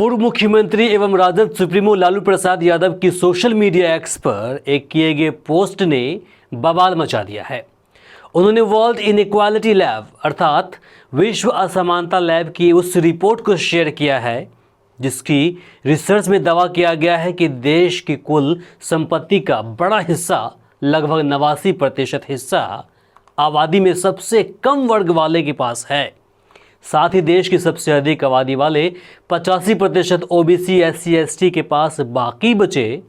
पूर्व मुख्यमंत्री एवं राजद सुप्रीमो लालू प्रसाद यादव की सोशल मीडिया एक्स पर एक किए गए पोस्ट ने बवाल मचा दिया है। उन्होंने वर्ल्ड इनइक्वालिटी लैब अर्थात विश्व असमानता लैब की उस रिपोर्ट को शेयर किया है जिसकी रिसर्च में दावा किया गया है कि देश की कुल संपत्ति का बड़ा हिस्सा लगभग 89% हिस्सा आबादी में सबसे कम वर्ग वाले के पास है। साथ ही देश की सबसे अधिक आबादी वाले 85% ओबीसी SC ST के पास बाकी बचे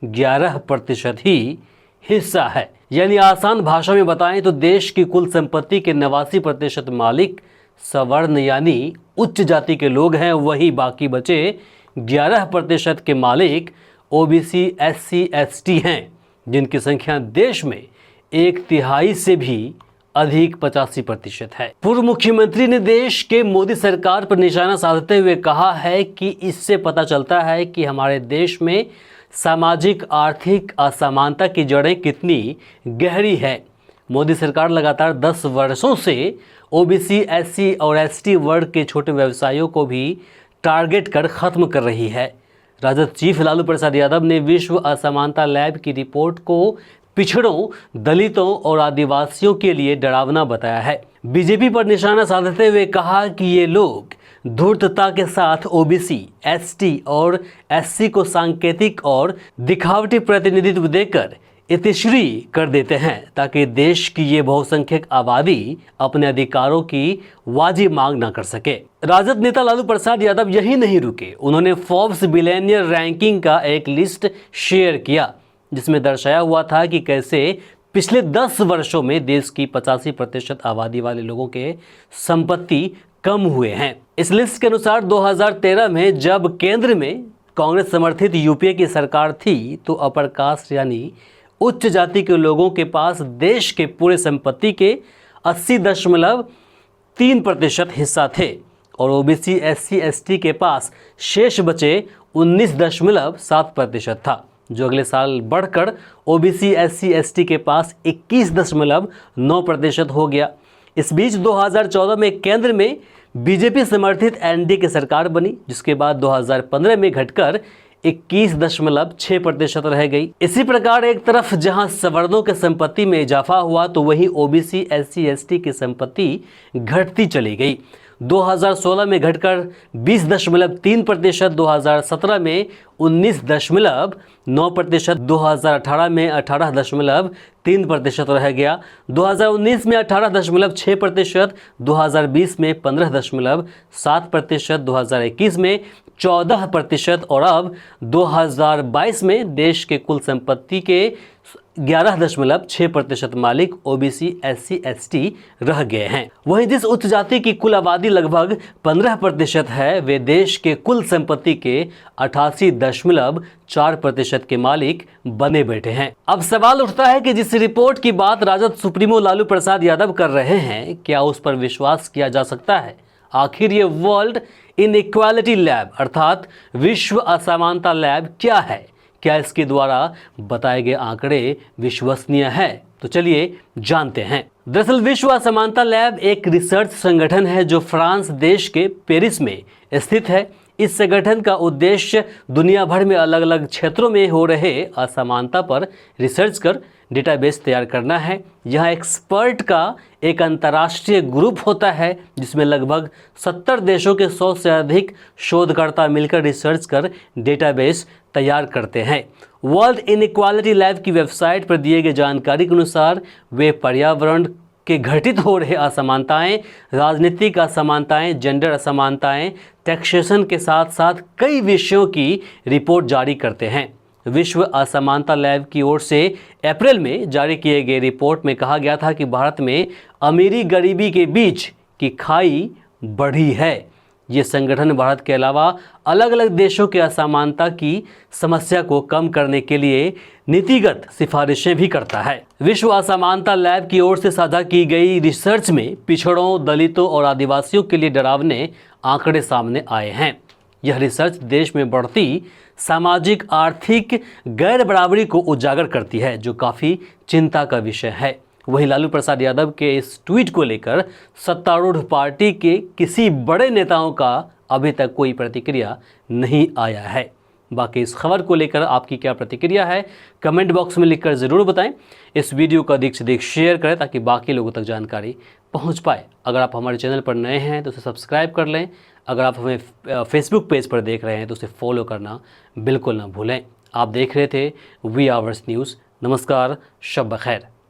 11% ही हिस्सा है। यानी आसान भाषा में बताएं तो देश की कुल संपत्ति के 89% मालिक सवर्ण यानी उच्च जाति के लोग हैं, वही बाकी बचे 11% के मालिक ओबीसी SC ST हैं, जिनकी संख्या देश में 1/3 से भी अधिक 85% है। पूर्व मुख्यमंत्री ने देश के मोदी सरकार पर निशाना साधते हुए कहा है कि इससे पता चलता है कि हमारे देश में सामाजिक आर्थिक असमानता की जड़ें कितनी गहरी है। मोदी सरकार लगातार 10 वर्षों से ओबीसी SC और ST वर्ग के छोटे व्यवसायियों को भी टारगेट कर खत्म कर रही है। राजद चीफ लालू प्रसाद यादव ने विश्व असमानता लैब की रिपोर्ट को पिछड़ों, दलितों और आदिवासियों के लिए डरावना बताया है। बीजेपी पर निशाना साधते हुए कहा कि ये लोग धूर्तता के साथ ओबीसी ST और SC को सांकेतिक और दिखावटी प्रतिनिधित्व देकर इतिश्री कर देते हैं ताकि देश की ये बहुसंख्यक आबादी अपने अधिकारों की वाजिब मांग न कर सके। राजद नेता लालू प्रसाद यादव यही नहीं रुके, उन्होंने फोर्ब्स बिलियनियर रैंकिंग का एक लिस्ट शेयर किया जिसमें दर्शाया हुआ था कि कैसे पिछले 10 वर्षों में देश की 85% आबादी वाले लोगों के संपत्ति कम हुए हैं। इस लिस्ट के अनुसार 2013 में जब केंद्र में कांग्रेस समर्थित यूपीए की सरकार थी तो अपर कास्ट यानी उच्च जाति के लोगों के पास देश के पूरे संपत्ति के 80.3% हिस्सा थे और ओबीसी SC ST के पास शेष बचे 19.7% था, जो अगले साल बढ़कर ओबीसी SC ST के पास 21.9% हो गया। इस बीच 2014 में केंद्र में बीजेपी समर्थित एनडीए की सरकार बनी, जिसके बाद 2015 में घटकर 21.6% रह गई। इसी प्रकार एक तरफ जहां सवर्णों के संपत्ति में इजाफा हुआ तो वहीं ओबीसी SC ST की संपत्ति घटती चली गई। 2016 में घटकर 20.3%, 2017 में 19.9%, 2018 में 18.3% रह गया, 2019 में 18.6%, 2020 में 15.7%, 2021 में 14% और अब 2022 में देश के कुल संपत्ति के 11.6% मालिक ओबीसी SC ST रह गए हैं। वहीं जिस उच्च जाति की कुल आबादी लगभग 15% है, वे देश के कुल संपत्ति के 88.4% के मालिक बने बैठे हैं। अब सवाल उठता है कि जिस रिपोर्ट की बात राजद सुप्रीमो लालू प्रसाद यादव कर रहे हैं, क्या उस पर विश्वास किया जा सकता है? आखिर ये वर्ल्ड इनइक्वालिटी लैब अर्थात विश्व असमानता लैब क्या है? क्या इसके द्वारा बताए गए आंकड़े विश्वसनीय है? तो चलिए जानते हैं। दरअसल विश्व असमानता लैब एक रिसर्च संगठन है जो फ्रांस देश के पेरिस में स्थित है। इस संगठन का उद्देश्य दुनिया भर में अलग अलग क्षेत्रों में हो रहे असमानता पर रिसर्च कर डेटाबेस तैयार करना है। यहाँ एक्सपर्ट का एक अंतर्राष्ट्रीय ग्रुप होता है जिसमें लगभग 70 देशों के 100 से अधिक शोधकर्ता मिलकर रिसर्च कर डेटाबेस तैयार करते हैं। वर्ल्ड इनइक्वालिटी लैब की वेबसाइट पर दिए गए जानकारी के अनुसार वे पर्यावरण के घटित हो रहे असमानताएं, राजनीतिक असमानताएं, जेंडर असमानताएं, टैक्सेशन के साथ साथ कई विषयों की रिपोर्ट जारी करते हैं। विश्व असमानता लैब की ओर से अप्रैल में जारी किए गए रिपोर्ट में कहा गया था कि भारत में अमीरी गरीबी के बीच की खाई बढ़ी है। ये संगठन भारत के अलावा अलग अलग देशों के असमानता की समस्या को कम करने के लिए नीतिगत सिफारिशें भी करता है। विश्व असमानता लैब की ओर से साझा की गई रिसर्च में पिछड़ों, दलितों और आदिवासियों के लिए डरावने आंकड़े सामने आए हैं। यह रिसर्च देश में बढ़ती सामाजिक आर्थिक गैर बराबरी को उजागर करती है, जो काफ़ी चिंता का विषय है। वहीं लालू प्रसाद यादव के इस ट्वीट को लेकर सत्तारूढ़ पार्टी के किसी बड़े नेताओं का अभी तक कोई प्रतिक्रिया नहीं आया है। बाकी इस खबर को लेकर आपकी क्या प्रतिक्रिया है, कमेंट बॉक्स में लिखकर ज़रूर बताएं। इस वीडियो को अधिक से अधिक शेयर करें ताकि बाकी लोगों तक जानकारी पहुंच पाए। अगर आप हमारे चैनल पर नए हैं तो उसे सब्सक्राइब कर लें। अगर आप हमें फेसबुक पेज पर देख रहे हैं तो उसे फॉलो करना बिल्कुल ना भूलें। आप देख रहे थे वी आवर्स न्यूज़। नमस्कार, शब बखैर।